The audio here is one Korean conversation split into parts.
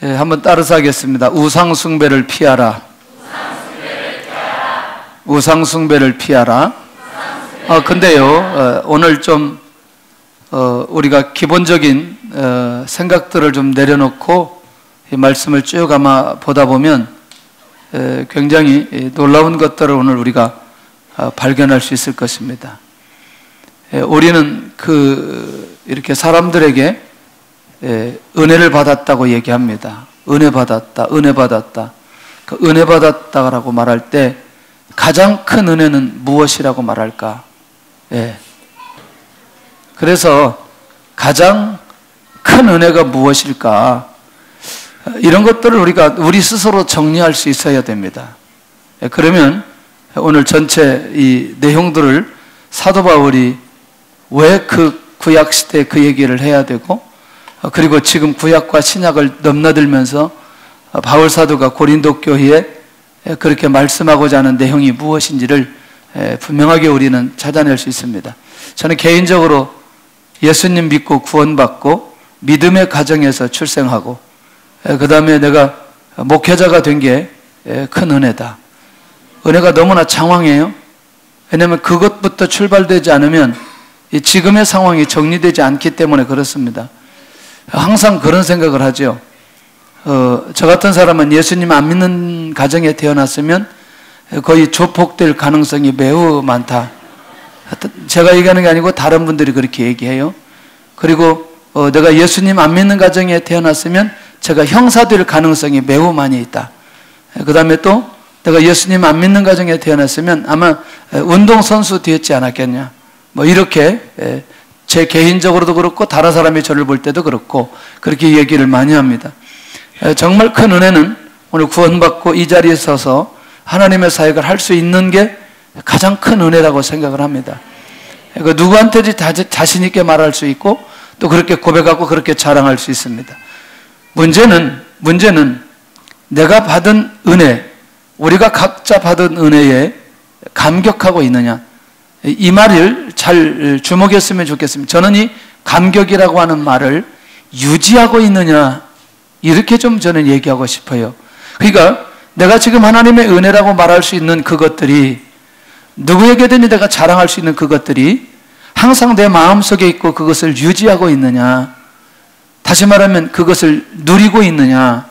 한번 따라서 하겠습니다. 우상숭배를 피하라. 우상숭배를 피하라. 근데요, 오늘 좀 우리가 기본적인 생각들을 좀 내려놓고 이 말씀을 쭉 아마 보다 보면 굉장히 놀라운 것들을 오늘 우리가 발견할 수 있을 것입니다. 우리는 이렇게 사람들에게 은혜를 받았다고 얘기합니다. 은혜 받았다, 은혜 받았다. 그 은혜 받았다라고 말할 때 가장 큰 은혜는 무엇이라고 말할까? 그래서 가장 큰 은혜가 무엇일까? 이런 것들을 우리 스스로 정리할 수 있어야 됩니다. 그러면 오늘 전체 이 내용들을 사도 바울이 왜 그 구약 시대 그 얘기를 해야 되고, 그리고 지금 구약과 신약을 넘나들면서 바울 사도가 고린도 교회에 그렇게 말씀하고자 하는 내용이 무엇인지를 분명하게 우리는 찾아낼 수 있습니다. 저는 개인적으로 예수님 믿고 구원받고 믿음의 가정에서 출생하고 그 다음에 내가 목회자가 된 게 큰 은혜다. 은혜가 너무나 장황해요. 왜냐하면 그것부터 출발되지 않으면 지금의 상황이 정리되지 않기 때문에 그렇습니다. 항상 그런 생각을 하죠. 저 같은 사람은 예수님 안 믿는 가정에 태어났으면 거의 조폭될 가능성이 매우 많다. 제가 얘기하는 게 아니고 다른 분들이 그렇게 얘기해요. 그리고 내가 예수님 안 믿는 가정에 태어났으면 제가 형사될 가능성이 매우 많이 있다. 그 다음에 또 내가 예수님 안 믿는 가정에 태어났으면 아마 운동선수 되었지 않았겠냐. 뭐 이렇게 제 개인적으로도 그렇고 다른 사람이 저를 볼 때도 그렇고 그렇게 얘기를 많이 합니다. 정말 큰 은혜는 오늘 구원받고 이 자리에 서서 하나님의 사역을 할 수 있는 게 가장 큰 은혜라고 생각을 합니다. 누구한테든지 자신 있게 말할 수 있고 또 그렇게 고백하고 그렇게 자랑할 수 있습니다. 문제는 내가 받은 은혜, 우리가 각자 받은 은혜에 감격하고 있느냐. 이 말을 잘 주목했으면 좋겠습니다. 저는 이 감격이라고 하는 말을 유지하고 있느냐, 이렇게 좀 저는 얘기하고 싶어요. 그러니까 내가 지금 하나님의 은혜라고 말할 수 있는 그것들이, 누구에게든지 내가 자랑할 수 있는 그것들이 항상 내 마음속에 있고 그것을 유지하고 있느냐, 다시 말하면 그것을 누리고 있느냐,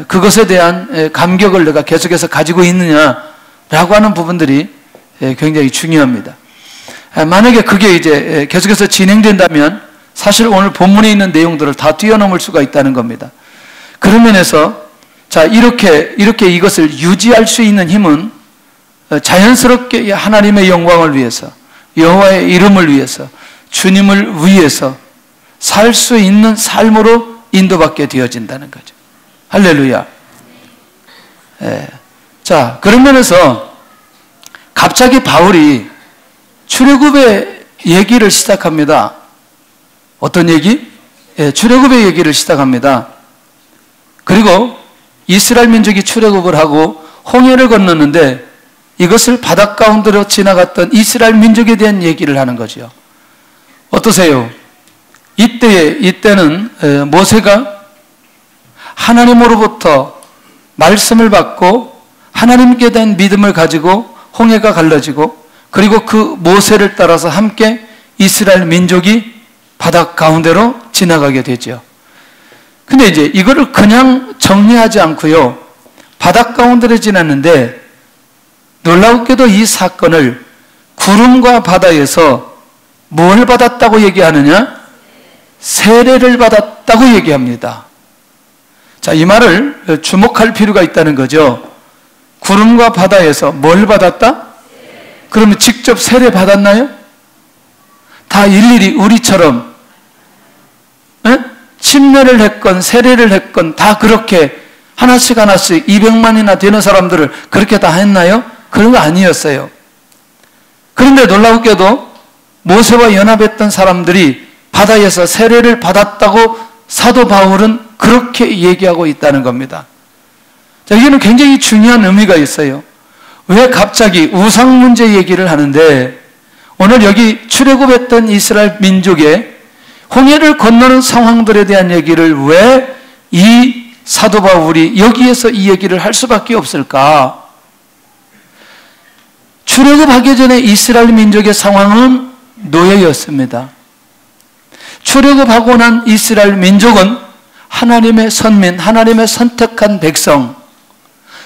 그것에 대한 감격을 내가 계속해서 가지고 있느냐라고 하는 부분들이 굉장히 중요합니다. 만약에 그게 이제 계속해서 진행된다면 사실 오늘 본문에 있는 내용들을 다 뛰어넘을 수가 있다는 겁니다. 그런 면에서 자, 이렇게 이것을 유지할 수 있는 힘은 자연스럽게 하나님의 영광을 위해서, 여호와의 이름을 위해서, 주님을 위해서 살 수 있는 삶으로 인도받게 되어진다는 거죠. 할렐루야. 자, 그런 면에서 갑자기 바울이 출애굽의 얘기를 시작합니다. 어떤 얘기? 출애굽의 얘기를 시작합니다. 그리고 이스라엘 민족이 출애굽을 하고 홍해를 건넜는데 이것을 바닷 가운데로 지나갔던 이스라엘 민족에 대한 얘기를 하는 거죠. 어떠세요? 이때는 모세가 하나님으로부터 말씀을 받고 하나님께 대한 믿음을 가지고 홍해가 갈라지고, 그리고 그 모세를 따라서 함께 이스라엘 민족이 바다 가운데로 지나가게 되죠. 근데 이제 이거를 그냥 정리하지 않고요, 바다 가운데로 지났는데 놀랍게도 이 사건을 구름과 바다에서 뭘 받았다고 얘기하느냐? 세례를 받았다고 얘기합니다. 자, 이 말을 주목할 필요가 있다는 거죠. 구름과 바다에서 뭘 받았다? 그러면 직접 세례 받았나요? 다 일일이 우리처럼 침례를 했건 세례를 했건 다 그렇게 하나씩 200만이나 되는 사람들을 그렇게 다 했나요? 그런 거 아니었어요. 그런데 놀랍게도 모세와 연합했던 사람들이 바다에서 세례를 받았다고 사도 바울은 그렇게 얘기하고 있다는 겁니다. 자, 여기는 굉장히 중요한 의미가 있어요. 왜 갑자기 우상 문제 얘기를 하는데 오늘 여기 출애굽했던 이스라엘 민족의 홍해를 건너는 상황들에 대한 얘기를 왜 이 사도 바울이 여기에서 이 얘기를 할 수밖에 없을까? 출애굽하기 전에 이스라엘 민족의 상황은 노예였습니다. 출애굽하고 난 이스라엘 민족은 하나님의 선민, 하나님의 선택한 백성,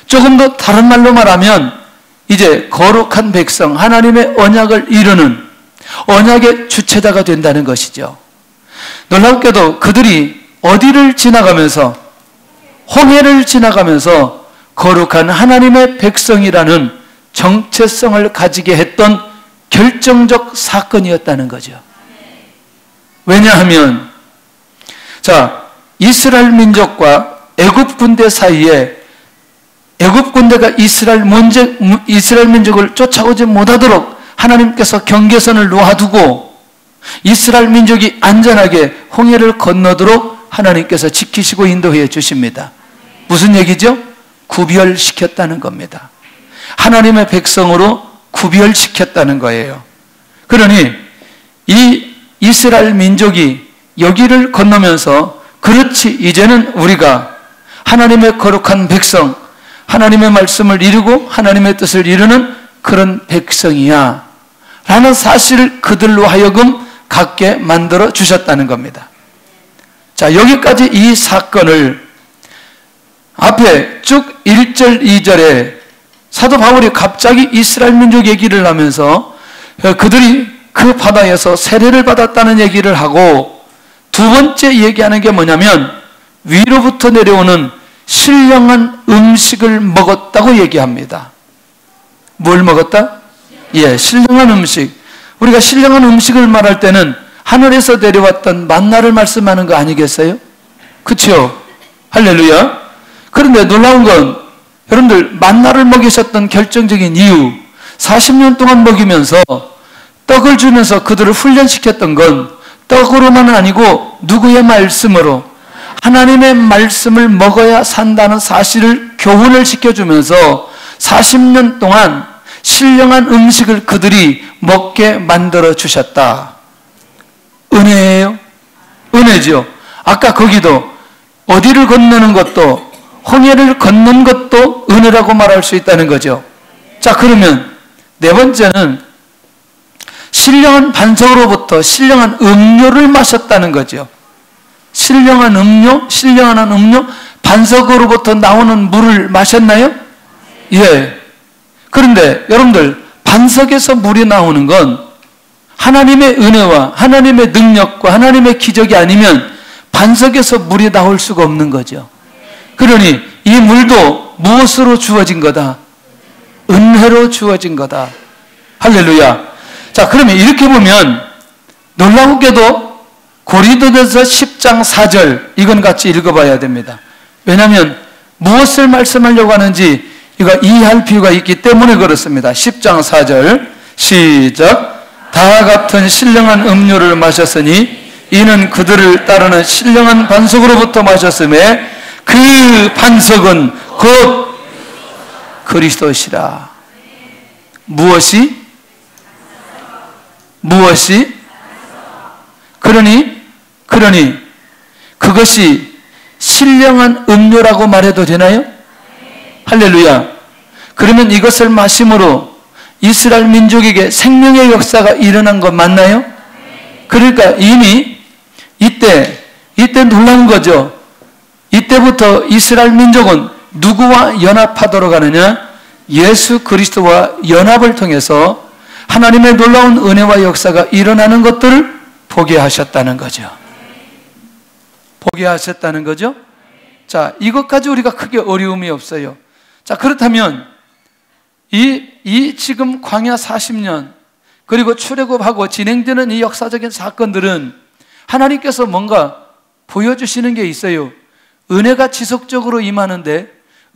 조금 더 다른 말로 말하면 이제 거룩한 백성, 하나님의 언약을 이루는 언약의 주체자가 된다는 것이죠. 놀랍게도 그들이 어디를 지나가면서, 홍해를 지나가면서 거룩한 하나님의 백성이라는 정체성을 가지게 했던 결정적 사건이었다는 거죠. 왜냐하면 이스라엘 민족과 애굽 군대 사이에 애굽 군대가 이스라엘 민족을 쫓아오지 못하도록 하나님께서 경계선을 놓아두고 이스라엘 민족이 안전하게 홍해를 건너도록 하나님께서 지키시고 인도해 주십니다. 무슨 얘기죠? 구별시켰다는 겁니다. 하나님의 백성으로 구별시켰다는 거예요. 그러니 이 이스라엘 민족이 여기를 건너면서 그렇지, 이제는 우리가 하나님의 거룩한 백성, 하나님의 말씀을 이루고 하나님의 뜻을 이루는 그런 백성이야 라는 사실을 그들로 하여금 갖게 만들어 주셨다는 겁니다. 자, 여기까지 이 사건을 앞에 쭉 1절, 2절에 사도 바울이 갑자기 이스라엘 민족 얘기를 하면서 그들이 그 바다에서 세례를 받았다는 얘기를 하고, 두 번째 얘기하는 게 뭐냐면 위로부터 내려오는 신령한 음식을 먹었다고 얘기합니다. 뭘 먹었다? 예, 신령한 음식. 우리가 신령한 음식을 말할 때는 하늘에서 내려왔던 만나를 말씀하는 거 아니겠어요? 그렇죠? 할렐루야. 그런데 놀라운 건 여러분들, 만나를 먹이셨던 결정적인 이유, 40년 동안 먹이면서 떡을 주면서 그들을 훈련시켰던 건 떡으로만 아니고 누구의 말씀으로, 하나님의 말씀을 먹어야 산다는 사실을 교훈을 시켜주면서 40년 동안 신령한 음식을 그들이 먹게 만들어 주셨다. 은혜예요? 은혜죠. 아까 거기도 어디를 건너는 것도, 홍해를 건넌 것도 은혜라고 말할 수 있다는 거죠. 자, 그러면 네 번째는 신령한 반석으로부터 신령한 음료를 마셨다는 거죠. 신령한 음료, 신령한 음료, 반석으로부터 나오는 물을 마셨나요? 예. 그런데 여러분들, 반석에서 물이 나오는 건 하나님의 은혜와 하나님의 능력과 하나님의 기적이 아니면 반석에서 물이 나올 수가 없는 거죠. 그러니 이 물도 무엇으로 주어진 거다? 은혜로 주어진 거다. 할렐루야. 자, 그러면 이렇게 보면 놀라우게도 고린도전서 10장 4절, 이건 같이 읽어봐야 됩니다. 왜냐하면 무엇을 말씀하려고 하는지 이거 이해할 필요가 있기 때문에 그렇습니다. 10장 4절 시작. 다 같은 신령한 음료를 마셨으니 이는 그들을 따르는 신령한 반석으로부터 마셨음에 그 반석은 곧 그리스도시라. 무엇이? 그러니 그것이 신령한 음료라고 말해도 되나요? 할렐루야. 그러면 이것을 마심으로 이스라엘 민족에게 생명의 역사가 일어난 것 맞나요? 그러니까 이미 이때 놀라운 거죠. 이때부터 이스라엘 민족은 누구와 연합하도록 하느냐? 예수 그리스도와 연합을 통해서 하나님의 놀라운 은혜와 역사가 일어나는 것들을 보게 하셨다는 거죠. 보게 하셨다는 거죠. 자, 이것까지 우리가 크게 어려움이 없어요. 자, 그렇다면 이 지금 광야 40년 그리고 출애굽하고 진행되는 이 역사적인 사건들은 하나님께서 뭔가 보여주시는 게 있어요. 은혜가 지속적으로 임하는데,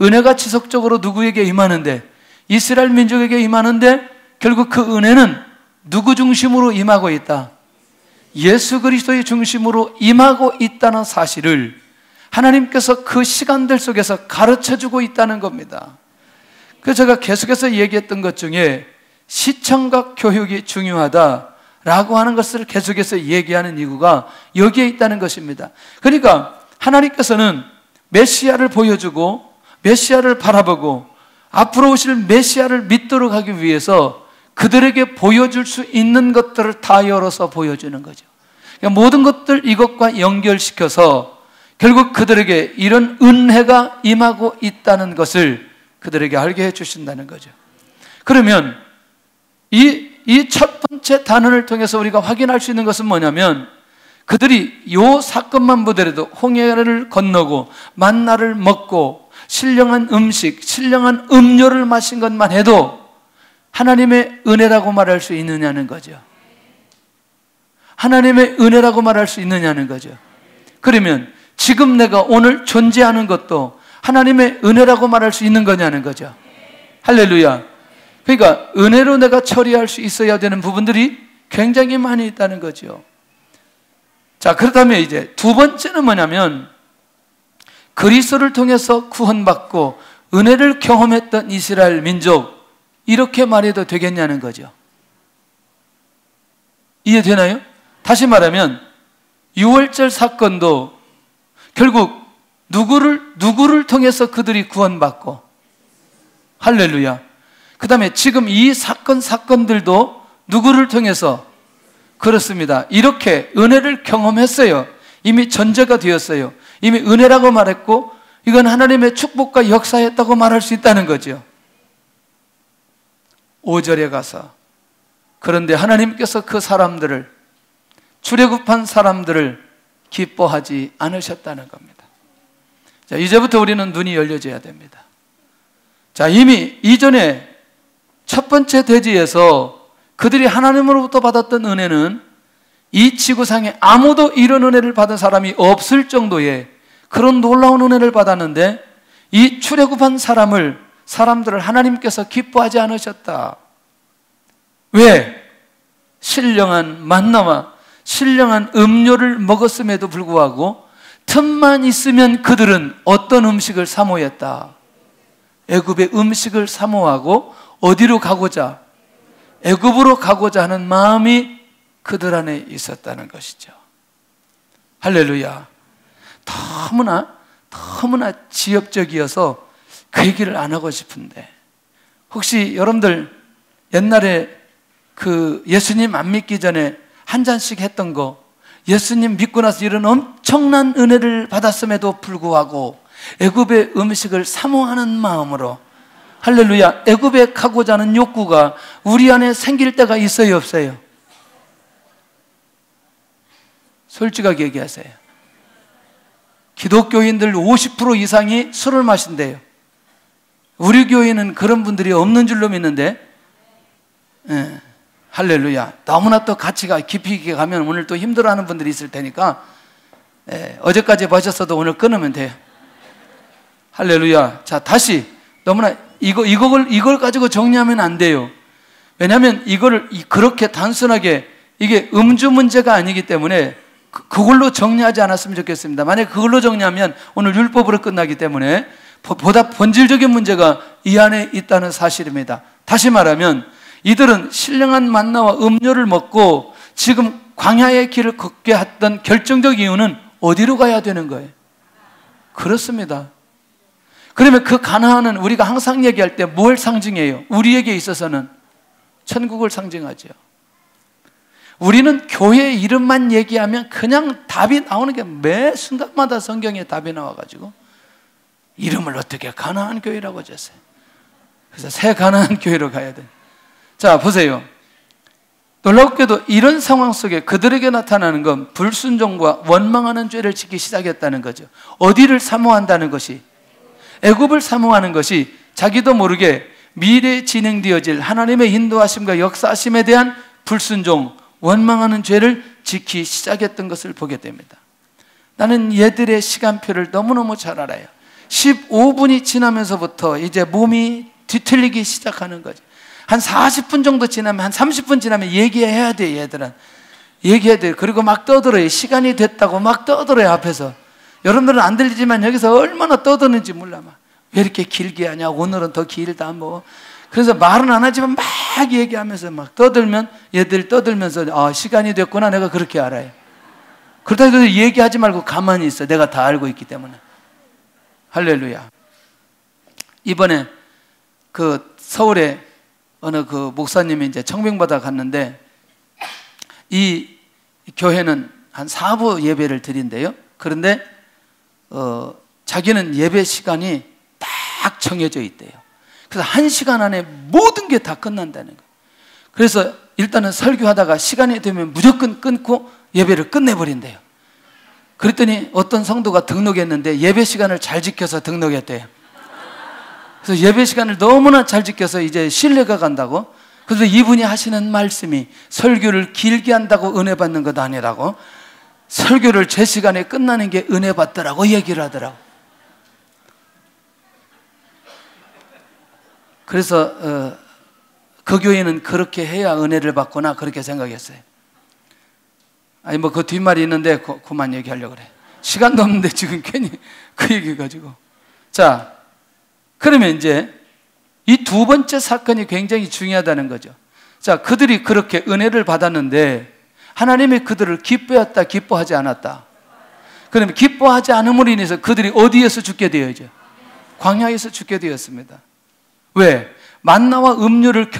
은혜가 지속적으로 누구에게 임하는데? 이스라엘 민족에게 임하는데, 결국 그 은혜는 누구 중심으로 임하고 있다? 예수 그리스도의 중심으로 임하고 있다는 사실을 하나님께서 그 시간들 속에서 가르쳐주고 있다는 겁니다. 그래서 제가 계속해서 얘기했던 것 중에 시청각 교육이 중요하다라고 하는 것을 계속해서 얘기하는 이유가 여기에 있다는 것입니다. 그러니까 하나님께서는 메시아를 보여주고 메시아를 바라보고 앞으로 오실 메시아를 믿도록 하기 위해서 그들에게 보여줄 수 있는 것들을 다 열어서 보여주는 거죠. 그러니까 모든 것들 이것과 연결시켜서 결국 그들에게 이런 은혜가 임하고 있다는 것을 그들에게 알게 해주신다는 거죠. 그러면 이 첫 번째 단원을 통해서 우리가 확인할 수 있는 것은 뭐냐면, 그들이 요 사건만 보더라도 홍해를 건너고 만나를 먹고 신령한 음식, 신령한 음료를 마신 것만 해도 하나님의 은혜라고 말할 수 있느냐는 거죠. 하나님의 은혜라고 말할 수 있느냐는 거죠. 그러면 지금 내가 오늘 존재하는 것도 하나님의 은혜라고 말할 수 있는 거냐는 거죠. 할렐루야. 그러니까 은혜로 내가 처리할 수 있어야 되는 부분들이 굉장히 많이 있다는 거죠. 자, 그렇다면 이제 두 번째는 뭐냐면, 그리스도를 통해서 구원받고 은혜를 경험했던 이스라엘 민족, 이렇게 말해도 되겠냐는 거죠. 이해되나요? 다시 말하면 유월절 사건도 결국 누구를 통해서 그들이 구원받고, 할렐루야. 그 다음에 지금 이 사건들도 누구를 통해서? 그렇습니다. 이렇게 은혜를 경험했어요. 이미 전제가 되었어요. 이미 은혜라고 말했고 이건 하나님의 축복과 역사였다고 말할 수 있다는 거죠. 5절에 가서 그런데 하나님께서 그 사람들을, 출애굽한 사람들을 기뻐하지 않으셨다는 겁니다. 자, 이제부터 우리는 눈이 열려져야 됩니다. 자, 이미 이전에 첫 번째 대지에서 그들이 하나님으로부터 받았던 은혜는 이 지구상에 아무도 이런 은혜를 받은 사람이 없을 정도의 그런 놀라운 은혜를 받았는데, 이 출애굽한 사람들을 하나님께서 기뻐하지 않으셨다. 왜? 신령한 만나와 신령한 음료를 먹었음에도 불구하고 틈만 있으면 그들은 어떤 음식을 사모했다. 애굽의 음식을 사모하고 어디로 가고자? 애굽으로 가고자 하는 마음이 그들 안에 있었다는 것이죠. 할렐루야. 너무나 지엽적이어서 그 얘기를 안 하고 싶은데, 혹시 여러분들 옛날에 그 예수님 안 믿기 전에 한 잔씩 했던 거, 예수님 믿고 나서 이런 엄청난 은혜를 받았음에도 불구하고 애굽의 음식을 사모하는 마음으로, 할렐루야, 애굽에 가고자 하는 욕구가 우리 안에 생길 때가 있어요, 없어요? 솔직하게 얘기하세요. 기독교인들 50% 이상이 술을 마신대요. 우리 교회는 그런 분들이 없는 줄로 믿는데, 할렐루야. 너무나 또 가치가 깊이 있게 가면 오늘 또 힘들어하는 분들이 있을 테니까, 어제까지 마셨어도 오늘 끊으면 돼요. 할렐루야. 자, 다시 너무나 이걸 가지고 정리하면 안 돼요. 왜냐하면 이거를 그렇게 단순하게, 이게 음주 문제가 아니기 때문에 그걸로 정리하지 않았으면 좋겠습니다. 만약에 그걸로 정리하면 오늘 율법으로 끝나기 때문에 보다 본질적인 문제가 이 안에 있다는 사실입니다. 다시 말하면 이들은 신령한 만나와 음료를 먹고 지금 광야의 길을 걷게 했던 결정적 이유는 어디로 가야 되는 거예요? 그렇습니다. 그러면 그 가나안은 우리가 항상 얘기할 때 뭘 상징해요? 우리에게 있어서는 천국을 상징하죠. 우리는 교회 이름만 얘기하면 그냥 답이 나오는 게 매 순간마다 성경에 답이 나와가지고 이름을 어떻게 가나안 교회라고 졌어요. 그래서 새 가나안 교회로 가야 돼. 자, 보세요. 놀랍게도 이런 상황 속에 그들에게 나타나는 건 불순종과 원망하는 죄를 짓기 시작했다는 거죠. 어디를 사모한다는 것이? 애굽을 사모하는 것이 자기도 모르게 미래에 진행되어질 하나님의 인도하심과 역사하심에 대한 불순종, 원망하는 죄를 짓기 시작했던 것을 보게 됩니다. 나는 얘들의 시간표를 너무너무 잘 알아요. 15분이 지나면서부터 이제 몸이 뒤틀리기 시작하는 거죠. 한 40분 정도 지나면, 한 30분 지나면 얘기해야 돼, 얘들은. 얘기해야 돼. 그리고 막 떠들어요. 시간이 됐다고 막 떠들어요, 앞에서. 여러분들은 안 들리지만 여기서 얼마나 떠드는지 몰라. 막. 왜 이렇게 길게 하냐? 오늘은 더 길다, 뭐. 그래서 말은 안 하지만 막 얘기하면서 막 떠들면, 얘들 떠들면서, 아, 시간이 됐구나. 내가 그렇게 알아요. 그렇다 해도 얘기하지 말고 가만히 있어. 내가 다 알고 있기 때문에. 할렐루야. 이번에 그 서울에 어느 그 목사님이 이제 청빙받아 갔는데, 이 교회는 한 4부 예배를 드린대요. 그런데 자기는 예배 시간이 딱 정해져 있대요. 그래서 1시간 안에 모든 게 다 끝난다는 거예요. 그래서 일단은 설교하다가 시간이 되면 무조건 끊고 예배를 끝내버린대요. 그랬더니 어떤 성도가 등록했는데 예배 시간을 잘 지켜서 등록했대요. 그래서 예배 시간을 너무나 잘 지켜서 이제 신뢰가 간다고. 그래서 이분이 하시는 말씀이 설교를 길게 한다고 은혜 받는 것 아니라고, 설교를 제 시간에 끝나는 게 은혜 받더라고 얘기를 하더라고. 그래서 그 교회는 그렇게 해야 은혜를 받구나 그렇게 생각했어요. 아니 뭐 그 뒷말이 있는데 그만 얘기하려고 그래. 시간도 없는데 지금 괜히 그 얘기 가지고. 자, 그러면 이제 이 두 번째 사건이 굉장히 중요하다는 거죠. 자, 그들이 그렇게 은혜를 받았는데 하나님이 그들을 기뻐했다, 기뻐하지 않았다? 그러면 기뻐하지 않음으로 인해서 그들이 어디에서 죽게 되어야죠? 광야에서 죽게 되었습니다. 왜? 만나와 음료를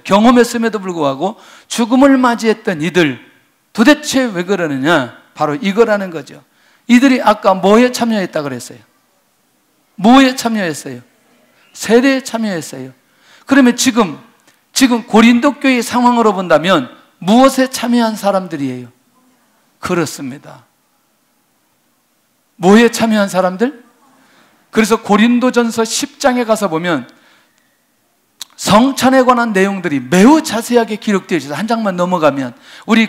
경험했음에도 불구하고 죽음을 맞이했던 이들, 도대체 왜 그러느냐? 바로 이거라는 거죠. 이들이 아까 뭐에 참여했다 그랬어요? 뭐에 참여했어요? 세례에 참여했어요. 그러면 지금 고린도 교회 상황으로 본다면 무엇에 참여한 사람들이에요? 그렇습니다. 뭐에 참여한 사람들? 그래서 고린도전서 10장에 가서 보면 성찬에 관한 내용들이 매우 자세하게 기록되어 있어요. 한 장만 넘어가면 우리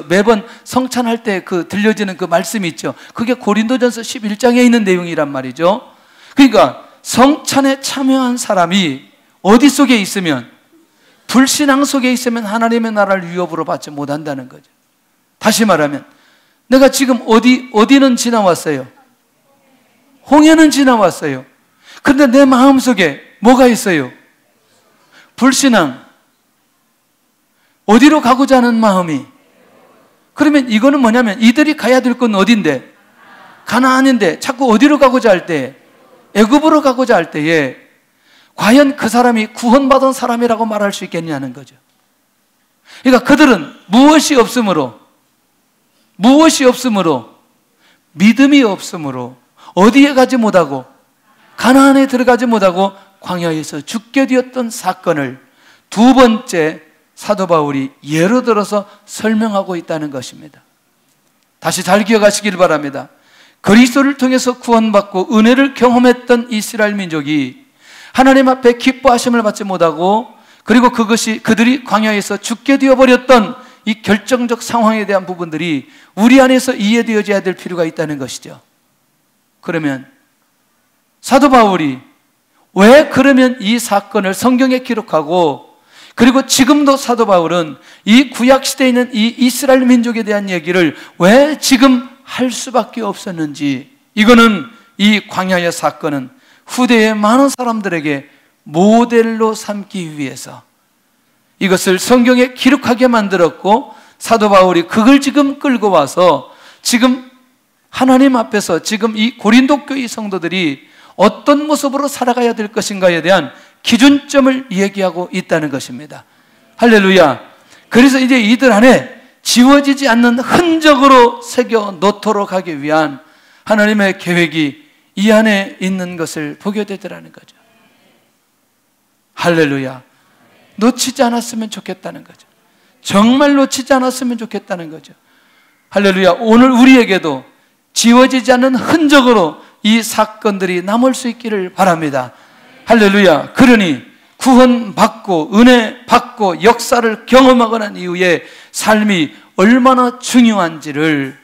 매번 성찬할 때 들려지는 그 말씀이 있죠. 그게 고린도전서 11장에 있는 내용이란 말이죠. 그러니까 성찬에 참여한 사람이 어디 속에 있으면, 불신앙 속에 있으면 하나님의 나라를 위협으로 받지 못한다는 거죠. 다시 말하면 내가 지금 어디는 지나왔어요? 홍해는 지나왔어요. 그런데 내 마음속에 뭐가 있어요? 불신앙. 어디로 가고자 하는 마음이. 그러면 이거는 뭐냐면 이들이 가야 될 건 어딘데? 가나안인데 자꾸 어디로 가고자 할 때? 애굽으로 가고자 할 때에 과연 그 사람이 구원받은 사람이라고 말할 수 있겠냐는 거죠. 그러니까 그들은 무엇이 없으므로, 믿음이 없으므로 어디에 가지 못하고, 가나안에 들어가지 못하고 광야에서 죽게 되었던 사건을 두 번째 사도 바울이 예로 들어서 설명하고 있다는 것입니다. 다시 잘 기억하시길 바랍니다. 그리스도를 통해서 구원받고 은혜를 경험했던 이스라엘 민족이 하나님 앞에 기뻐하심을 받지 못하고, 그리고 그들이 광야에서 죽게 되어버렸던 이 결정적 상황에 대한 부분들이 우리 안에서 이해되어져야 될 필요가 있다는 것이죠. 그러면 사도 바울이 왜 그러면 이 사건을 성경에 기록하고, 그리고 지금도 사도 바울은 이 구약시대에 있는 이 이스라엘 민족에 대한 얘기를 왜 지금 할 수밖에 없었는지, 이거는 이 광야의 사건은 후대의 많은 사람들에게 모델로 삼기 위해서 이것을 성경에 기록하게 만들었고, 사도 바울이 그걸 지금 끌고 와서 지금 하나님 앞에서 지금 이 고린도 교회 성도들이 어떤 모습으로 살아가야 될 것인가에 대한 기준점을 얘기하고 있다는 것입니다. 할렐루야. 그래서 이제 이들 안에 지워지지 않는 흔적으로 새겨 놓도록 하기 위한 하나님의 계획이 이 안에 있는 것을 보게 되더라는 거죠. 할렐루야. 놓치지 않았으면 좋겠다는 거죠. 정말 놓치지 않았으면 좋겠다는 거죠. 할렐루야. 오늘 우리에게도 지워지지 않는 흔적으로 이 사건들이 남을 수 있기를 바랍니다. 할렐루야. 그러니 구원받고 은혜 받고 역사를 경험하고 난 이후에 삶이 얼마나 중요한지를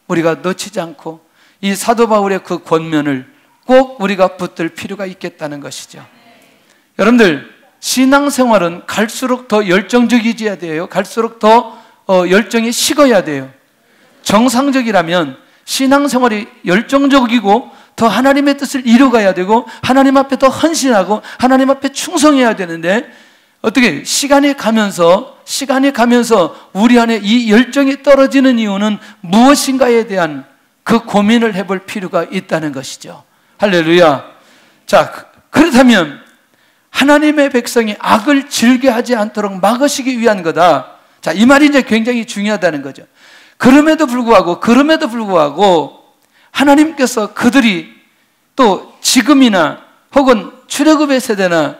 우리가 놓치지 않고 이 사도 바울의 그 권면을 꼭 우리가 붙들 필요가 있겠다는 것이죠. 여러분들, 신앙생활은 갈수록 더 열정적이어야 돼요. 갈수록 더 열정이 식어야 돼요. 정상적이라면 신앙생활이 열정적이고 더 하나님의 뜻을 이루어가야 되고 하나님 앞에 더 헌신하고 하나님 앞에 충성해야 되는데, 어떻게 시간이 가면서 우리 안에 이 열정이 떨어지는 이유는 무엇인가에 대한 그 고민을 해볼 필요가 있다는 것이죠. 할렐루야. 자, 그렇다면 하나님의 백성이 악을 즐겨하지 않도록 막으시기 위한 거다. 자, 이 말이 이제 굉장히 중요하다는 거죠. 그럼에도 불구하고 하나님께서 그들이 또 지금이나 혹은 출애굽의 세대나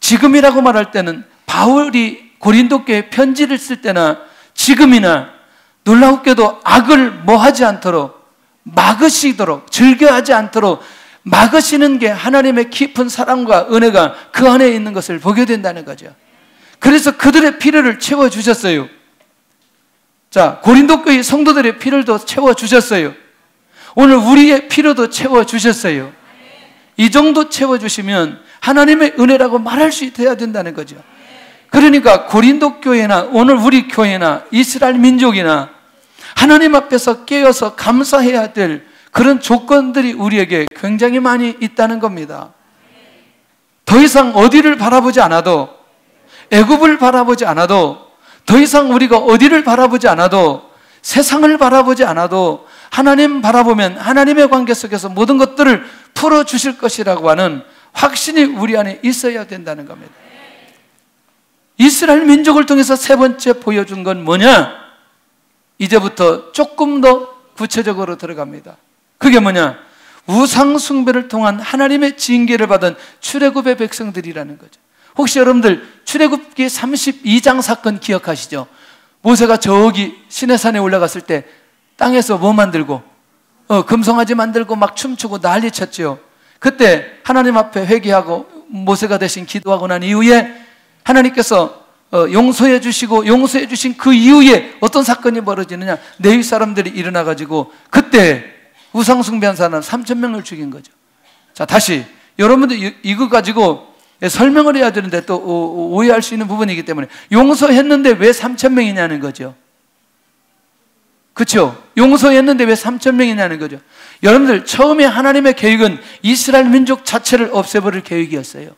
지금이라고 말할 때는 바울이 고린도 교회에 편지를 쓸 때나 지금이나 놀랍게도 악을 뭐하지 않도록 막으시도록 즐겨하지 않도록 막으시는 게 하나님의 깊은 사랑과 은혜가 그 안에 있는 것을 보게 된다는 거죠. 그래서 그들의 필요를 채워주셨어요. 자, 고린도 교회 성도들의 필요도 채워주셨어요. 오늘 우리의 필요도 채워주셨어요. 이 정도 채워주시면 하나님의 은혜라고 말할 수 있어야 된다는 거죠. 그러니까 고린도 교회나 오늘 우리 교회나 이스라엘 민족이나 하나님 앞에서 깨어서 감사해야 될 그런 조건들이 우리에게 굉장히 많이 있다는 겁니다. 더 이상 어디를 바라보지 않아도, 애굽을 바라보지 않아도, 더 이상 우리가 어디를 바라보지 않아도, 세상을 바라보지 않아도 하나님 바라보면 하나님의 관계 속에서 모든 것들을 풀어주실 것이라고 하는 확신이 우리 안에 있어야 된다는 겁니다. 이스라엘 민족을 통해서 세 번째 보여준 건 뭐냐? 이제부터 조금 더 구체적으로 들어갑니다. 그게 뭐냐? 우상 숭배를 통한 하나님의 징계를 받은 출애굽의 백성들이라는 거죠. 혹시 여러분들 출애굽기 32장 사건 기억하시죠? 모세가 저기 시내산에 올라갔을 때 땅에서 뭐 만들고 금송아지 만들고 막 춤추고 난리쳤죠. 그때 하나님 앞에 회개하고 모세가 대신 기도하고 난 이후에 하나님께서 용서해 주시고 용서해 주신 그 이후에 어떤 사건이 벌어지느냐? 레위 사람들이 일어나가지고 그때 우상 숭배한 사람 3,000명을 죽인 거죠. 자, 다시 여러분들 이거 가지고 설명을 해야 되는데 또 오해할 수 있는 부분이기 때문에 용서했는데 왜 3,000명이냐는 거죠. 그렇죠? 용서했는데 왜 3,000명이냐는 거죠. 여러분들 처음에 하나님의 계획은 이스라엘 민족 자체를 없애버릴 계획이었어요.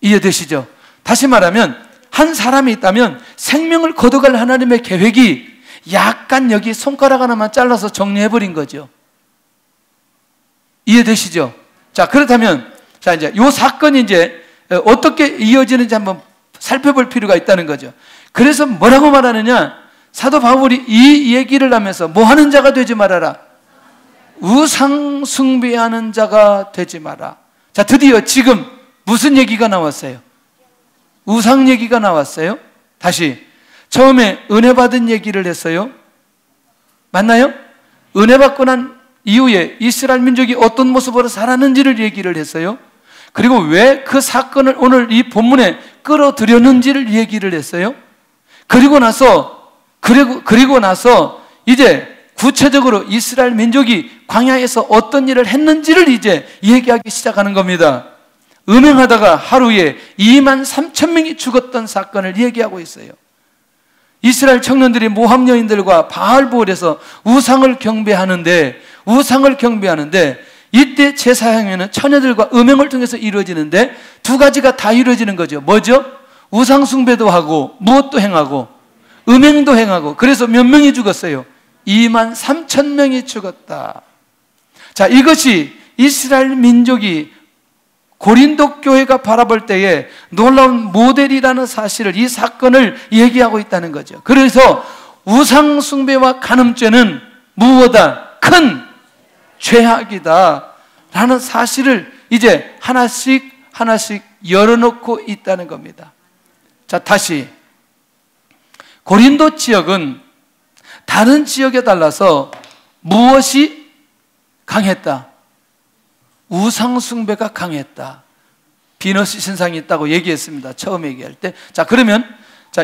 이해되시죠? 다시 말하면 한 사람이 있다면 생명을 거둬갈 하나님의 계획이 약간 여기 손가락 하나만 잘라서 정리해버린 거죠. 이해되시죠? 자, 그렇다면 자, 이제 이 사건이 이제 어떻게 이어지는지 한번 살펴볼 필요가 있다는 거죠. 그래서 뭐라고 말하느냐? 사도 바울이 이 얘기를 하면서 뭐 하는 자가 되지 말아라. 우상 숭배하는 자가 되지 마라. 자, 드디어 지금 무슨 얘기가 나왔어요? 우상 얘기가 나왔어요. 다시 처음에 은혜 받은 얘기를 했어요. 맞나요? 은혜 받고 난 이후에 이스라엘 민족이 어떤 모습으로 살았는지를 얘기를 했어요. 그리고 왜 그 사건을 오늘 이 본문에 끌어들였는지를 얘기를 했어요. 그리고 나서 이제 구체적으로 이스라엘 민족이 광야에서 어떤 일을 했는지를 이제 얘기하기 시작하는 겁니다. 음행하다가 하루에 23,000명이 죽었던 사건을 얘기하고 있어요. 이스라엘 청년들이 모함 여인들과 바알볼에서 우상을 경배하는데 이때 제사행위는 처녀들과 음행을 통해서 이루어지는데 두 가지가 다 이루어지는 거죠. 뭐죠? 우상 숭배도 하고 무엇도 행하고 음행도 행하고. 그래서 몇 명이 죽었어요? 23,000명이 죽었다. 자, 이것이 이스라엘 민족이 고린도 교회가 바라볼 때에 놀라운 모델이라는 사실을, 이 사건을 얘기하고 있다는 거죠. 그래서 우상 숭배와 간음죄는 무엇보다 큰 죄악이다 라는 사실을 이제 하나씩 열어놓고 있다는 겁니다. 자, 다시 고린도 지역은 다른 지역에 달라서 무엇이 강했다? 우상 숭배가 강했다. 비너스 신상이 있다고 얘기했습니다. 처음 얘기할 때. 자, 그러면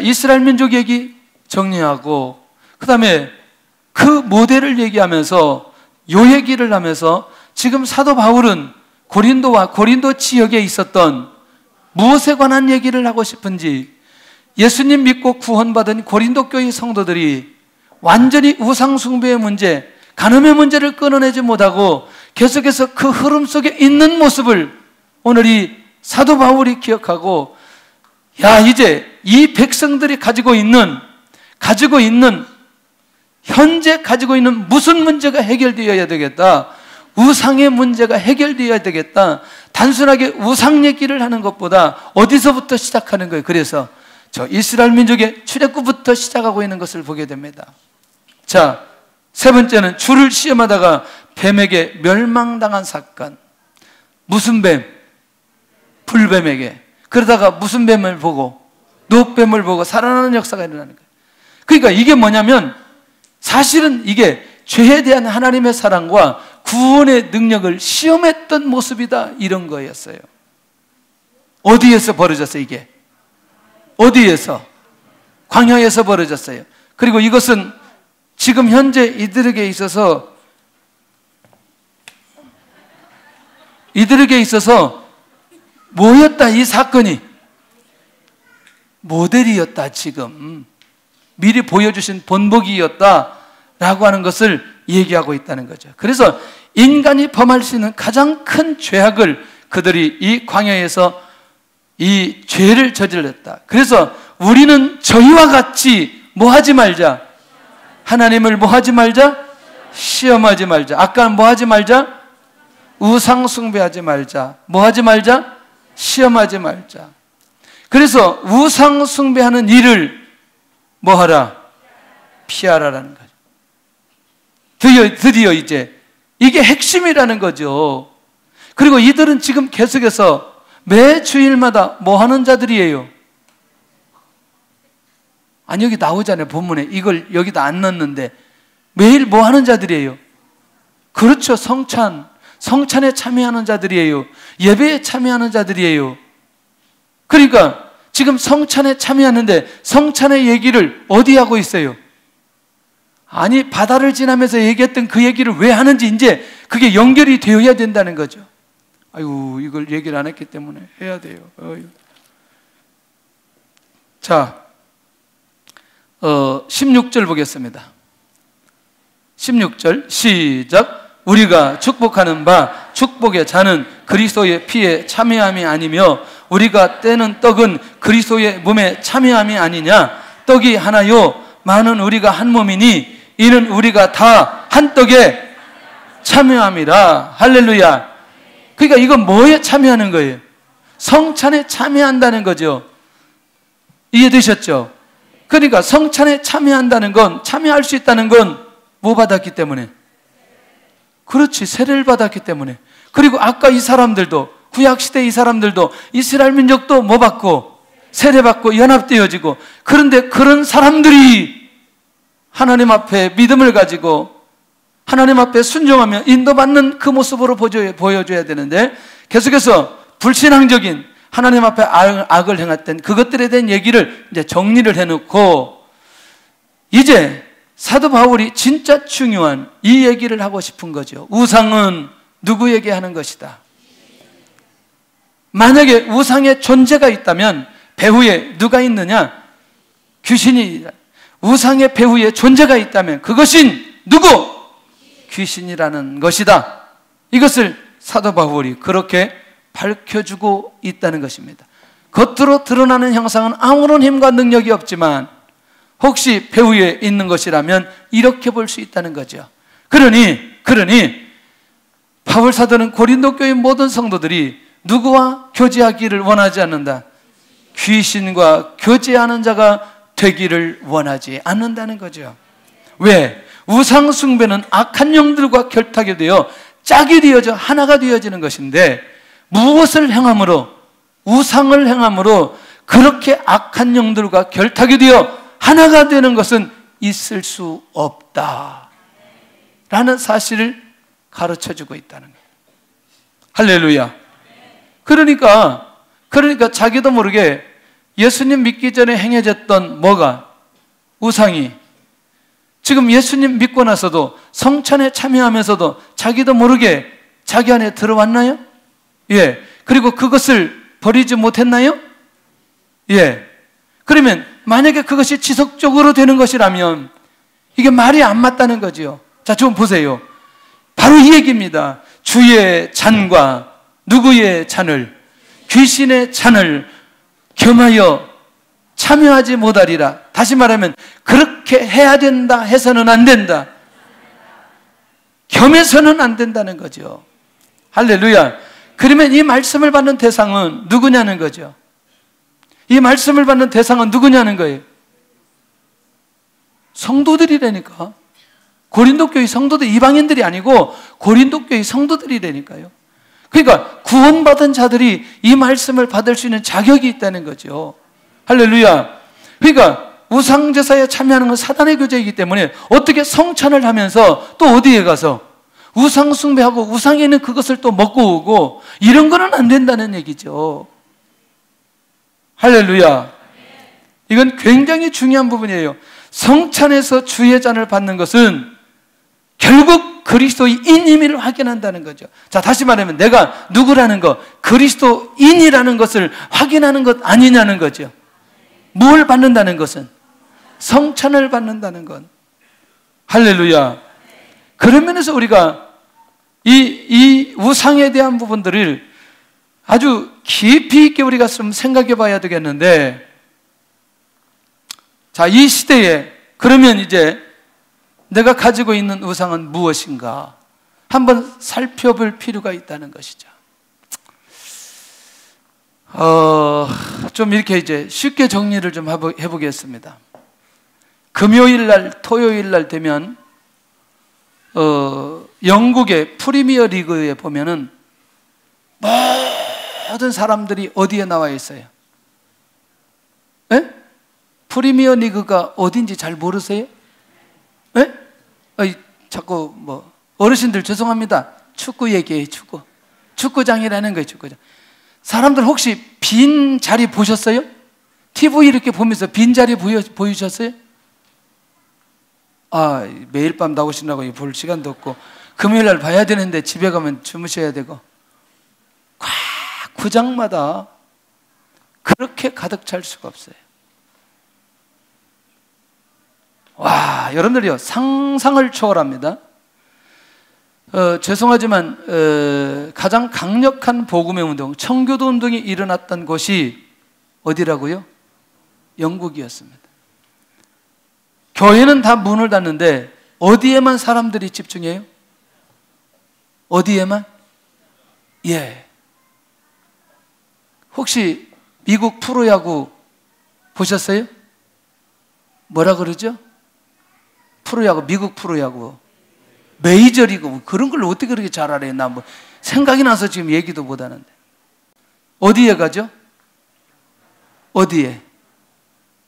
이스라엘 민족 얘기 정리하고 그 다음에 그 모델을 얘기하면서 요 얘기를 하면서 지금 사도 바울은 고린도와 고린도 지역에 있었던 무엇에 관한 얘기를 하고 싶은지, 예수님 믿고 구원받은 고린도 교회 성도들이 완전히 우상 숭배의 문제, 간음의 문제를 끊어내지 못하고 계속해서 그 흐름 속에 있는 모습을 오늘 이 사도 바울이 기억하고, 이제 이 백성들이 가지고 있는 현재 가지고 있는 무슨 문제가 해결되어야 되겠다, 우상의 문제가 해결되어야 되겠다, 단순하게 우상 얘기를 하는 것보다 어디서부터 시작하는 거예요. 그래서 저 이스라엘 민족의 출애굽부터 시작하고 있는 것을 보게 됩니다. 자, 세 번째는 주를 시험하다가 뱀에게 멸망당한 사건. 무슨 뱀? 불뱀에게. 그러다가 무슨 뱀을 보고? 노뱀을 보고 살아나는 역사가 일어나는 거예요. 그러니까 이게 뭐냐면 사실은 이게 죄에 대한 하나님의 사랑과 구원의 능력을 시험했던 모습이다, 이런 거였어요. 어디에서 벌어졌어요? 이게 어디에서? 광야에서 벌어졌어요. 그리고 이것은 지금 현재 이들에게 있어서 뭐였다? 이 사건이 모델이었다. 지금 미리 보여주신 본보기였다라고 하는 것을 얘기하고 있다는 거죠. 그래서 인간이 범할 수 있는 가장 큰 죄악을 그들이 이 광야에서 이 죄를 저질렀다. 그래서 우리는 저희와 같이 뭐 하지 말자? 하나님을 뭐 하지 말자? 시험하지 말자. 아까 뭐 하지 말자? 우상 숭배하지 말자. 뭐 하지 말자? 시험하지 말자. 그래서 우상 숭배하는 일을 뭐 하라? 피하라라는 거죠. 드디어 이제 이게 핵심이라는 거죠. 그리고 이들은 지금 계속해서 매 주일마다 뭐 하는 자들이에요? 아니, 여기 나오잖아요. 본문에. 이걸 여기다 안 넣었는데 매일 뭐 하는 자들이에요? 그렇죠. 성찬에 참여하는 자들이에요. 예배에 참여하는 자들이에요. 그러니까 지금 성찬에 참여하는데 성찬의 얘기를 어디 하고 있어요? 아니, 바다를 지나면서 얘기했던 그 얘기를 왜 하는지 이제 그게 연결이 되어야 된다는 거죠. 아이고, 이걸 얘기를 안 했기 때문에 해야 돼요. 자, 16절 보겠습니다. 16절 시작. 우리가 축복하는 바 축복의 잔은 그리스도의 피에 참여함이 아니며 우리가 떼는 떡은 그리스도의 몸에 참여함이 아니냐. 떡이 하나요 많은 우리가 한 몸이니 이는 우리가 다 한 떡에 참여함이라. 할렐루야. 그러니까 이건 뭐에 참여하는 거예요? 성찬에 참여한다는 거죠. 이해되셨죠? 그러니까 성찬에 참여한다는 건, 참여할 수 있다는 건 뭐 받았기 때문에? 그렇지, 세례를 받았기 때문에. 그리고 아까 이 사람들도, 구약시대 이 사람들도, 이스라엘 민족도 뭐 받고? 세례 받고 연합되어지고. 그런데 그런 사람들이 하나님 앞에 믿음을 가지고 하나님 앞에 순종하며 인도받는 그 모습으로 보여줘야 되는데 계속해서 불신앙적인 하나님 앞에 악을 행했던 그것들에 대한 얘기를 이제 정리를 해놓고 이제 사도 바울이 진짜 중요한 이 얘기를 하고 싶은 거죠. 우상은 누구에게 하는 것이다. 만약에 우상의 존재가 있다면 배후에 누가 있느냐? 귀신이. 우상의 배후에 존재가 있다면 그것인 누구? 귀신이라는 것이다. 이것을 사도 바울이 그렇게 밝혀주고 있다는 것입니다. 겉으로 드러나는 형상은 아무런 힘과 능력이 없지만 혹시 배후에 있는 것이라면 이렇게 볼 수 있다는 거죠. 그러니 바울 사도는 고린도 교회 모든 성도들이 누구와 교제하기를 원하지 않는다. 귀신과 교제하는 자가 되기를 원하지 않는다는 거죠. 왜? 우상 숭배는 악한 영들과 결탁이 되어 짝이 되어져 하나가 되어지는 것인데 무엇을 행함으로, 우상을 행함으로 그렇게 악한 영들과 결탁이 되어 하나가 되는 것은 있을 수 없다 라는 사실을 가르쳐주고 있다는 거예요. 할렐루야. 그러니까 자기도 모르게 예수님 믿기 전에 행해졌던 뭐가? 우상이 지금 예수님 믿고 나서도 성찬에 참여하면서도 자기도 모르게 자기 안에 들어왔나요? 예. 그리고 그것을 버리지 못했나요? 예. 그러면 만약에 그것이 지속적으로 되는 것이라면 이게 말이 안 맞다는 거죠. 자, 좀 보세요. 바로 이 얘기입니다. 주의 잔과 누구의 잔을? 귀신의 잔을 겸하여 참여하지 못하리라. 다시 말하면 그렇게 해야 된다 해서는 안 된다. 겸해서는 안 된다는 거죠. 할렐루야. 그러면 이 말씀을 받는 대상은 누구냐는 거죠. 이 말씀을 받는 대상은 누구냐는 거예요. 성도들이라니까. 고린도 교회 성도들, 이방인들이 아니고 고린도 교회 성도들이라니까요. 그러니까 구원받은 자들이 이 말씀을 받을 수 있는 자격이 있다는 거죠. 할렐루야. 그러니까 우상제사에 참여하는 건 사단의 교제이기 때문에 어떻게 성찬을 하면서 또 어디에 가서 우상 숭배하고 우상에 있는 그것을 또 먹고 오고 이런 거는 안 된다는 얘기죠. 할렐루야. 이건 굉장히 중요한 부분이에요. 성찬에서 주의 잔을 받는 것은 결국 그리스도인임을 확인한다는 거죠. 자, 다시 말하면 내가 누구라는 것, 그리스도인이라는 것을 확인하는 것 아니냐는 거죠. 뭘 받는다는 것은? 성찬을 받는다는 것. 할렐루야. 그런 면에서 우리가 이 우상에 대한 부분들을 아주 깊이 있게 우리가 좀 생각해 봐야 되겠는데, 자, 이 시대에 그러면 이제 내가 가지고 있는 우상은 무엇인가 한번 살펴볼 필요가 있다는 것이죠. 좀 이렇게 이제 쉽게 정리를 좀 해보겠습니다. 금요일 날, 토요일 날 되면 영국의 프리미어 리그에 보면은 모든 사람들이 어디에 나와 있어요? 에? 프리미어 리그가 어딘지 잘 모르세요? 에? 자꾸 뭐 어르신들 죄송합니다. 축구 얘기해요. 축구장이라는 거예요. 축구장. 사람들 혹시 빈 자리 보셨어요? TV 이렇게 보면서 빈 자리 보이셨어요? 매일 밤 나오시라고 볼 시간도 없고 금요일 날 봐야 되는데 집에 가면 주무셔야 되고 꽉 구장마다 그렇게 가득 찰 수가 없어요. 와, 여러분들이요, 상상을 초월합니다. 죄송하지만 가장 강력한 복음의 운동, 청교도 운동이 일어났던 곳이 어디라고요? 영국이었습니다. 교회는 다 문을 닫는데 어디에만 사람들이 집중해요? 어디에만? 예. 혹시 미국 프로야구 보셨어요? 뭐라 그러죠? 프로야구, 미국 프로야구, 메이저리그, 그런 걸 어떻게 그렇게 잘 알아요? 나 뭐 생각이 나서 지금 얘기도 못 하는데. 어디에 가죠? 어디에?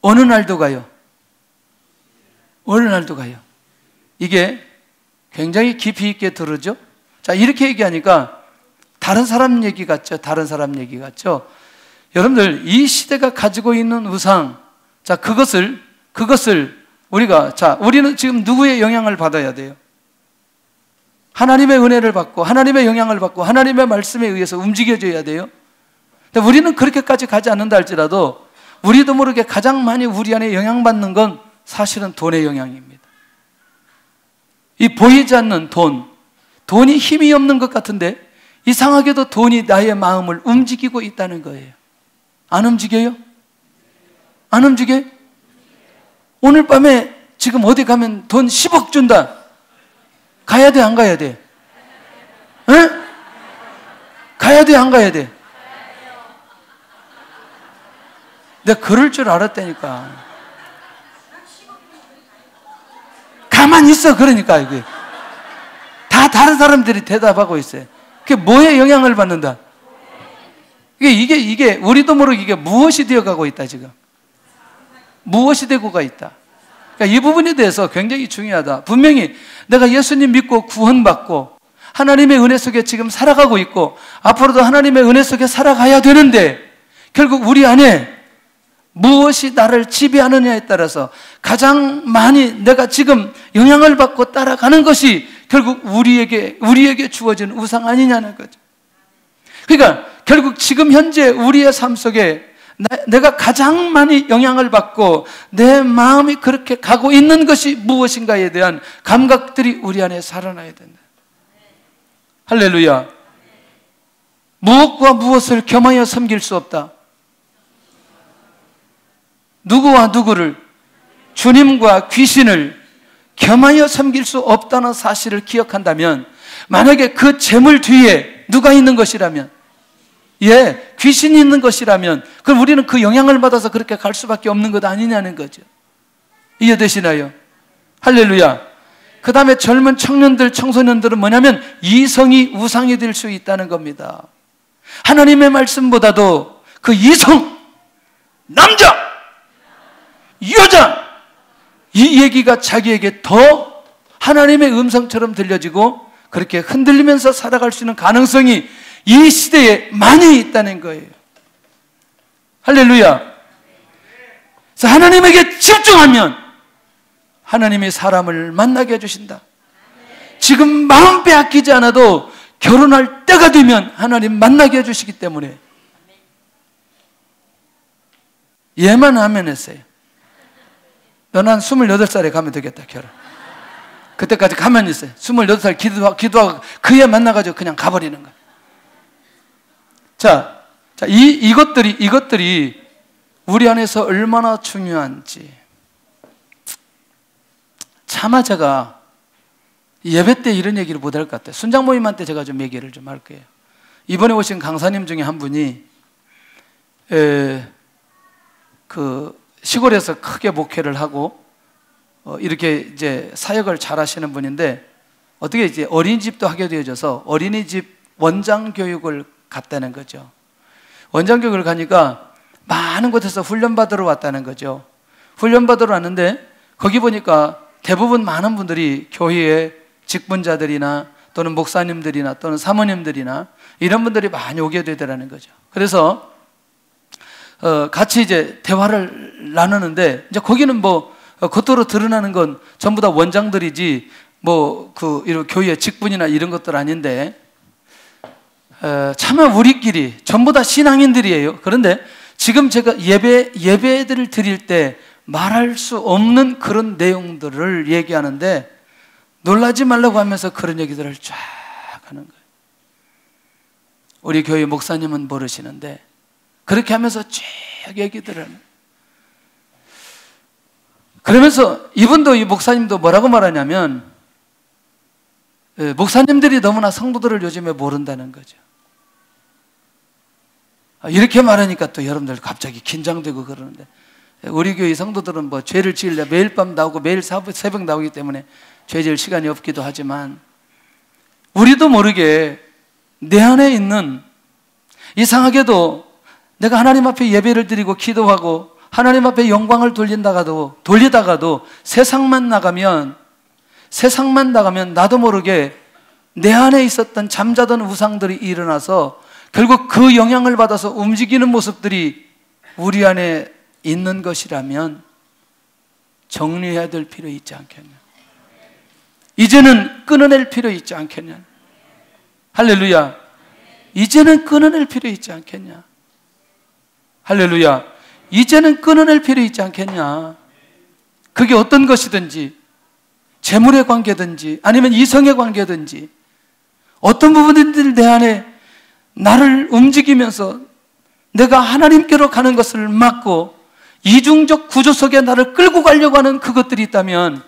어느 날도 가요? 어느 날도 가요? 이게 굉장히 깊이 있게 들으죠? 자, 이렇게 얘기하니까 다른 사람 얘기 같죠? 다른 사람 얘기 같죠? 여러분들, 이 시대가 가지고 있는 우상, 자, 그것을 우리가, 자, 우리는 지금 누구의 영향을 받아야 돼요? 하나님의 은혜를 받고, 하나님의 영향을 받고, 하나님의 말씀에 의해서 움직여줘야 돼요. 근데 우리는 그렇게까지 가지 않는다 할지라도, 우리도 모르게 가장 많이 우리 안에 영향받는 건 사실은 돈의 영향입니다. 이 보이지 않는 돈이 힘이 없는 것 같은데, 이상하게도 돈이 나의 마음을 움직이고 있다는 거예요. 안 움직여요? 안 움직여요? 오늘 밤에 지금 어디 가면 돈 10억 준다. 가야 돼, 안 가야 돼? 에? 가야 돼, 안 가야 돼? 내가 그럴 줄 알았다니까. 가만히 있어, 그러니까 이게. 다 다른 사람들이 대답하고 있어요. 그게 뭐에 영향을 받는다? 이게 우리도 모르게 이게 무엇이 되어가고 있다, 지금. 무엇이 되고가 있다. 그러니까 이 부분에 대해서 굉장히 중요하다. 분명히 내가 예수님 믿고 구원받고 하나님의 은혜 속에 지금 살아가고 있고 앞으로도 하나님의 은혜 속에 살아가야 되는데 결국 우리 안에 무엇이 나를 지배하느냐에 따라서 가장 많이 내가 지금 영향을 받고 따라가는 것이 결국 우리에게 주어진 우상 아니냐는 거죠. 그러니까 결국 지금 현재 우리의 삶 속에 내가 가장 많이 영향을 받고 내 마음이 그렇게 가고 있는 것이 무엇인가에 대한 감각들이 우리 안에 살아나야 된다. 할렐루야. 무엇과 무엇을 겸하여 섬길 수 없다. 누구와 누구를? 주님과 귀신을 겸하여 섬길 수 없다는 사실을 기억한다면, 만약에 그 재물 뒤에 누가 있는 것이라면, 귀신이 있는 것이라면, 그럼 우리는 그 영향을 받아서 그렇게 갈 수밖에 없는 것 아니냐는 거죠. 이해되시나요? 할렐루야. 그 다음에 젊은 청년들, 청소년들은 뭐냐면 이성이 우상이 될 수 있다는 겁니다. 하나님의 말씀보다도 그 이성, 남자, 여자, 이 얘기가 자기에게 더 하나님의 음성처럼 들려지고 그렇게 흔들리면서 살아갈 수 있는 가능성이 이 시대에 많이 있다는 거예요. 할렐루야. 그래서 하나님에게 집중하면 하나님이 사람을 만나게 해주신다. 지금 마음 빼앗기지 않아도 결혼할 때가 되면 하나님 만나게 해주시기 때문에. 얘만 하면 했어요. 너는 한 28살에 가면 되겠다, 결혼. 그때까지 가만히 있어요. 28살 기도하고 그 애 만나가지고 그냥 가버리는 거야. 자, 이것들이 우리 안에서 얼마나 중요한지. 차마 제가 예배 때 이런 얘기를 못 할 것 같아요. 순장 모임한테 제가 좀 얘기를 좀 할 거예요. 이번에 오신 강사님 중에 한 분이 그 시골에서 크게 목회를 하고 이렇게 이제 사역을 잘 하시는 분인데, 어떻게 이제 어린이집도 하게 되어져서 어린이집 원장 교육을 갔다는 거죠. 원장 교육을 가니까 많은 곳에서 훈련받으러 왔다는 거죠. 훈련받으러 왔는데 거기 보니까 대부분 많은 분들이 교회의 직분자들이나 또는 목사님들이나 또는 사모님들이나 이런 분들이 많이 오게 되더라는 거죠. 그래서 같이 이제 대화를 나누는데, 이제 거기는 뭐 겉으로 드러나는 건 전부 다 원장들이지 뭐 그 이런 교회 직분이나 이런 것들 아닌데, 차마 우리끼리 전부 다 신앙인들이에요. 그런데 지금 제가 예배들을 드릴 때 말할 수 없는 그런 내용들을 얘기하는데 놀라지 말라고 하면서 그런 얘기들을 쫙 하는 거예요. 우리 교회 목사님은 모르시는데 그렇게 하면서 쭉 얘기들을 하는. 그러면서 이분도, 이 목사님도 뭐라고 말하냐면, 목사님들이 너무나 성도들을 요즘에 모른다는 거죠. 이렇게 말하니까 또 여러분들 갑자기 긴장되고 그러는데, 우리 교회 성도들은 뭐 죄를 지으려 매일 밤 나오고 매일 새벽 나오기 때문에 죄 지을 시간이 없기도 하지만, 우리도 모르게 내 안에 있는, 이상하게도 내가 하나님 앞에 예배를 드리고 기도하고 하나님 앞에 영광을 돌리다가도 세상만 나가면 나도 모르게 내 안에 있었던 잠자던 우상들이 일어나서 결국 그 영향을 받아서 움직이는 모습들이 우리 안에 있는 것이라면 정리해야 될 필요 있지 않겠냐. 이제는 끊어낼 필요 있지 않겠냐. 할렐루야. 이제는 끊어낼 필요 있지 않겠냐. 할렐루야. 이제는 끊어낼 필요 있지 않겠냐. 그게 어떤 것이든지, 재물의 관계든지 아니면 이성의 관계든지, 어떤 부분들이 내 안에 나를 움직이면서 내가 하나님께로 가는 것을 막고 이중적 구조 속에 나를 끌고 가려고 하는 그것들이 있다면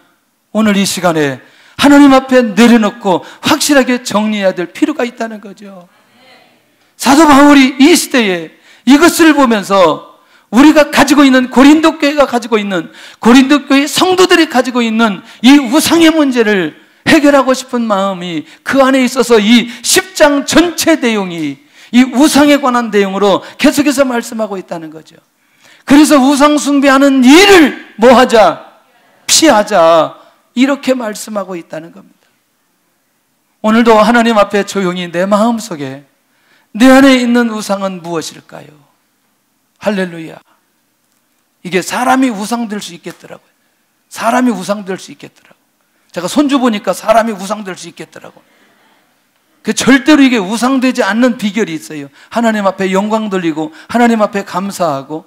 오늘 이 시간에 하나님 앞에 내려놓고 확실하게 정리해야 될 필요가 있다는 거죠. 사도 바울이 이 시대에 이것을 보면서 우리가 가지고 있는, 고린도 교회가 가지고 있는, 고린도 교회 성도들이 가지고 있는 이 우상의 문제를 해결하고 싶은 마음이 그 안에 있어서 이 10장 전체 내용이 이 우상에 관한 내용으로 계속해서 말씀하고 있다는 거죠. 그래서 우상 숭배하는 일을 뭐 하자? 피하자. 이렇게 말씀하고 있다는 겁니다. 오늘도 하나님 앞에 조용히 내 마음속에 내 안에 있는 우상은 무엇일까요? 할렐루야. 이게 사람이 우상될 수 있겠더라고요. 사람이 우상될 수 있겠더라고요. 제가 손주 보니까 사람이 우상될 수 있겠더라고요. 절대로 이게 우상되지 않는 비결이 있어요. 하나님 앞에 영광 돌리고 하나님 앞에 감사하고,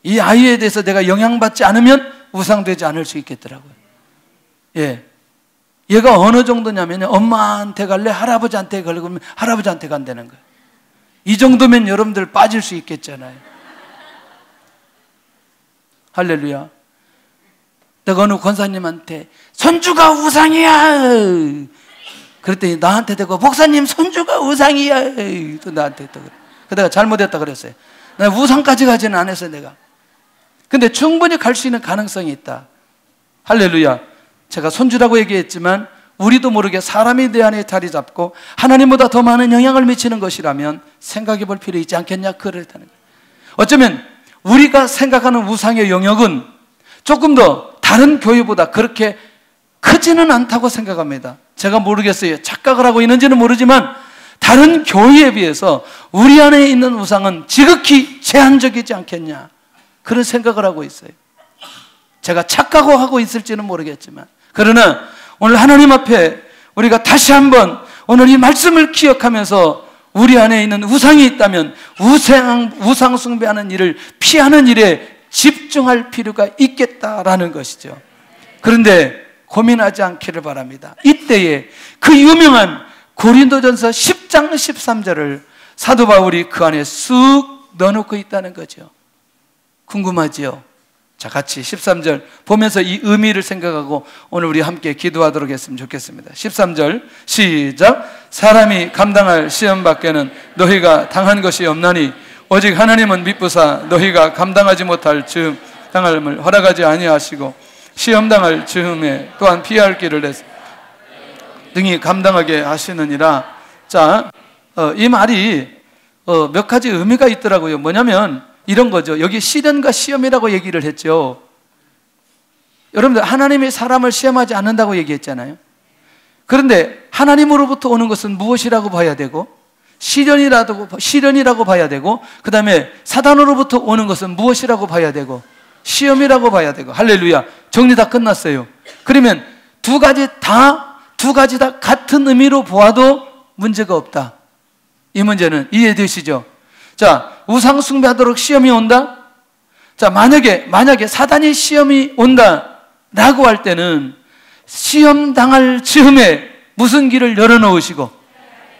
이 아이에 대해서 내가 영향받지 않으면 우상되지 않을 수 있겠더라고요. 예. 얘가 어느 정도냐면 엄마한테 갈래? 할아버지한테 갈래? 그러면 할아버지한테 간다는 거예요. 이 정도면 여러분들 빠질 수 있겠잖아요. 할렐루야. 내가 어느 권사님한테 손주가 우상이야 그랬더니 나한테 대고 목사님 손주가 우상이야 또 나한테 또 그래. 내가 잘못했다 그랬어요. 나 우상까지 가지는 않았어요 내가. 근데 충분히 갈 수 있는 가능성이 있다. 할렐루야. 제가 손주라고 얘기했지만 우리도 모르게 사람이 내 안에 자리 잡고 하나님보다 더 많은 영향을 미치는 것이라면 생각해 볼 필요 있지 않겠냐 그랬다는 거예요. 어쩌면 우리가 생각하는 우상의 영역은 조금 더 다른 교회보다 그렇게 크지는 않다고 생각합니다. 제가 모르겠어요. 착각을 하고 있는지는 모르지만 다른 교회에 비해서 우리 안에 있는 우상은 지극히 제한적이지 않겠냐 그런 생각을 하고 있어요. 제가 착각하고 있을지는 모르겠지만 그러나 오늘 하나님 앞에 우리가 다시 한번 오늘 이 말씀을 기억하면서 우리 안에 있는 우상이 있다면 우상 숭배하는 일을 피하는 일에 집중할 필요가 있겠다라는 것이죠. 그런데 고민하지 않기를 바랍니다. 이때에 그 유명한 고린도전서 10장 13절을 사도 바울이 그 안에 쑥 넣어놓고 있다는 거죠. 궁금하지요? 자, 같이 13절 보면서 이 의미를 생각하고 오늘 우리 함께 기도하도록 했으면 좋겠습니다. 13절 시작. 사람이 감당할 시험 밖에는 너희가 당한 것이 없나니 오직 하나님은 미쁘사 너희가 감당하지 못할 즈음 당함을 허락하지 아니하시고 시험 당할 즈음에 또한 피할 길을 내서 등이 감당하게 하시느니라. 자, 이 말이 몇 가지 의미가 있더라고요. 뭐냐면 이런 거죠. 여기 시련과 시험이라고 얘기를 했죠. 여러분들 하나님이 사람을 시험하지 않는다고 얘기했잖아요. 그런데 하나님으로부터 오는 것은 무엇이라고 봐야 되고 시련이라고 봐야 되고 그 다음에 사단으로부터 오는 것은 무엇이라고 봐야 되고 시험이라고 봐야 되고. 할렐루야. 정리 다 끝났어요. 그러면 두 가지 다 같은 의미로 보아도 문제가 없다. 이 문제는 이해되시죠? 자, 우상 숭배하도록 시험이 온다? 자, 만약에 사단이 시험이 온다라고 할 때는 시험 당할 즈음에 무슨 길을 열어놓으시고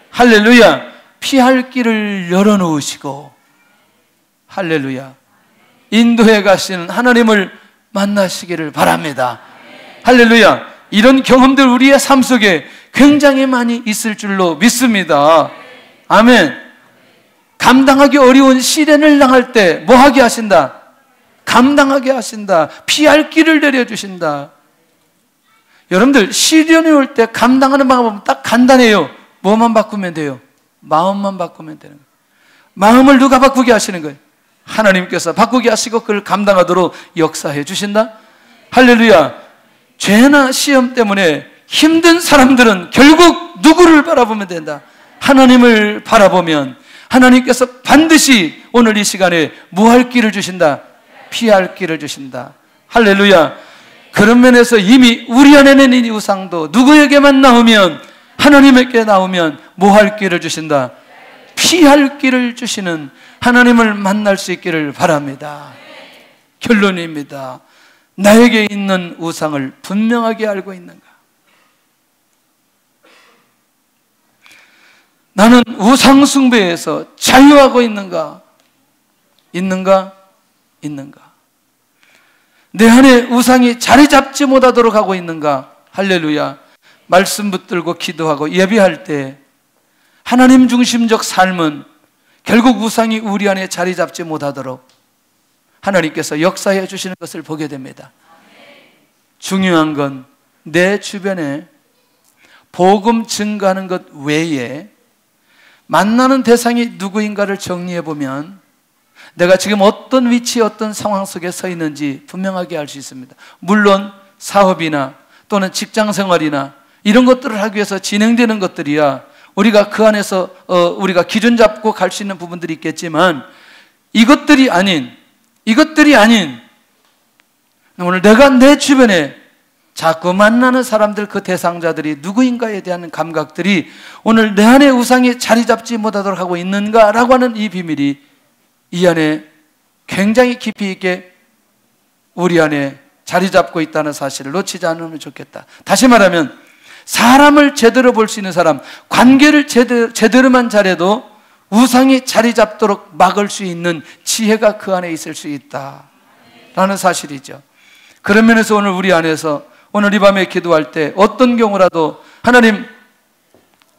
할렐루야 피할 길을 열어놓으시고 할렐루야 인도해 가시는 하나님을 만나시기를 바랍니다. 할렐루야. 이런 경험들 우리의 삶 속에 굉장히 많이 있을 줄로 믿습니다. 아멘. 감당하기 어려운 시련을 당할 때 뭐 하게 하신다? 감당하게 하신다. 피할 길을 내려주신다. 여러분들 시련이 올 때 감당하는 방법은 딱 간단해요. 뭐만 바꾸면 돼요? 마음만 바꾸면 되는 거예요. 마음을 누가 바꾸게 하시는 거예요? 하나님께서 바꾸게 하시고 그걸 감당하도록 역사해 주신다. 할렐루야. 죄나 시험 때문에 힘든 사람들은 결국 누구를 바라보면 된다? 하나님을 바라보면 하나님께서 반드시 오늘 이 시간에 뭐 할 길을 주신다? 피할 길을 주신다. 할렐루야. 그런 면에서 이미 우리 안에 있는 이 우상도 누구에게만 나오면 하나님에게 나오면 뭐 할 길을 주신다? 피할 길을 주시는 하나님을 만날 수 있기를 바랍니다. 결론입니다. 나에게 있는 우상을 분명하게 알고 있는가? 나는 우상 숭배에서 자유하고 있는가? 있는가? 내 안에 우상이 자리 잡지 못하도록 하고 있는가? 할렐루야. 말씀 붙들고 기도하고 예배할 때 하나님 중심적 삶은 결국 우상이 우리 안에 자리 잡지 못하도록 하나님께서 역사해 주시는 것을 보게 됩니다. 중요한 건 내 주변에 복음 증가하는 것 외에 만나는 대상이 누구인가를 정리해 보면 내가 지금 어떤 위치, 어떤 상황 속에 서 있는지 분명하게 알 수 있습니다. 물론 사업이나 또는 직장 생활이나 이런 것들을 하기 위해서 진행되는 것들이야 우리가 그 안에서 우리가 기준 잡고 갈 수 있는 부분들이 있겠지만 이것들이 아닌 오늘 내가 내 주변에 자꾸 만나는 사람들 그 대상자들이 누구인가에 대한 감각들이 오늘 내 안에 우상이 자리 잡지 못하도록 하고 있는가라고 하는 이 비밀이 이 안에 굉장히 깊이 있게 우리 안에 자리 잡고 있다는 사실을 놓치지 않으면 좋겠다. 다시 말하면 사람을 제대로 볼 수 있는 사람, 관계를 제대로만 잘해도 우상이 자리 잡도록 막을 수 있는 지혜가 그 안에 있을 수 있다. 라는 사실이죠. 그런 면에서 오늘 우리 안에서 오늘 이 밤에 기도할 때 어떤 경우라도 하나님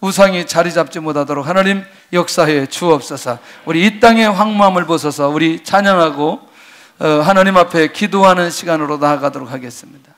우상이 자리 잡지 못하도록 하나님 역사해 주옵소서. 우리 이 땅의 황무함을 벗어서 우리 찬양하고 하나님 앞에 기도하는 시간으로 나아가도록 하겠습니다.